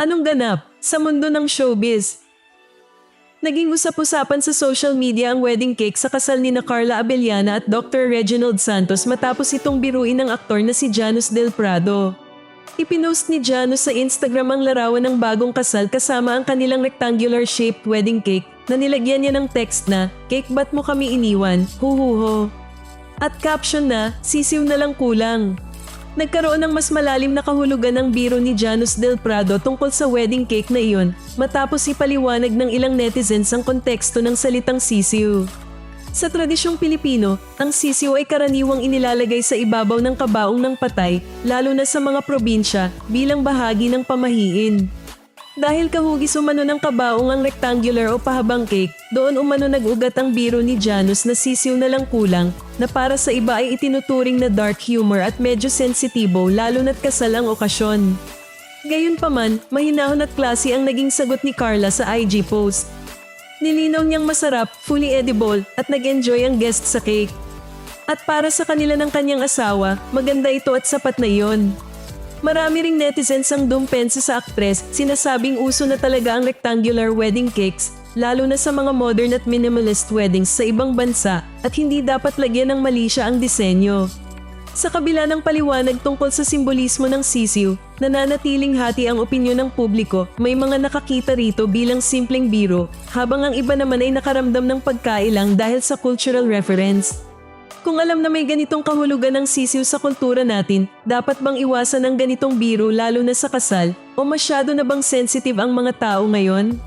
Anong ganap sa mundo ng showbiz? Naging usap-usapan sa social media ang wedding cake sa kasal ni na Carla Abellana at Dr. Reginald Santos matapos itong biruin ng aktor na si Janus Del Prado. Ipinost ni Janus sa Instagram ang larawan ng bagong kasal kasama ang kanilang rectangular-shaped wedding cake na nilagyan niya ng text na, "Cake ba't mo kami iniwan? Huhuho." At caption na, "Sisiw na lang kulang." Nagkaroon ng mas malalim na kahulugan ng biro ni Janus Del Prado tungkol sa wedding cake na iyon matapos ipaliwanag ng ilang netizens ang konteksto ng salitang sisiw. Sa tradisyong Pilipino, ang sisiw ay karaniwang inilalagay sa ibabaw ng kabaong ng patay, lalo na sa mga probinsya, bilang bahagi ng pamahiin. Dahil kahugis umano ng kabaong ang rectangular o pahabang cake, doon umano nag-ugat ang biro ni Janus na sisiw na lang kulang, na para sa iba ay itinuturing na dark humor at medyo sensitibo lalo na't kasal ang okasyon. Gayunpaman, mahinahon at klase ang naging sagot ni Carla sa IG post. Nilinaw niyang masarap, fully edible, at nag-enjoy ang guest sa cake. At para sa kanila ng kanyang asawa, maganda ito at sapat na iyon. Marami ring netizens ang dumpensa sa aktres, sinasabing uso na talaga ang rectangular wedding cakes, lalo na sa mga modern at minimalist weddings sa ibang bansa, at hindi dapat lagyan ng mali siya ang disenyo. Sa kabila ng paliwanag tungkol sa simbolismo ng sisiw, nananatiling hati ang opinyon ng publiko, may mga nakakita rito bilang simpleng biro, habang ang iba naman ay nakaramdam ng pagkailang dahil sa cultural reference. Kung alam na may ganitong kahulugan ng sisiw sa kultura natin, dapat bang iwasan ang ganitong biro lalo na sa kasal, o masyado na bang sensitive ang mga tao ngayon?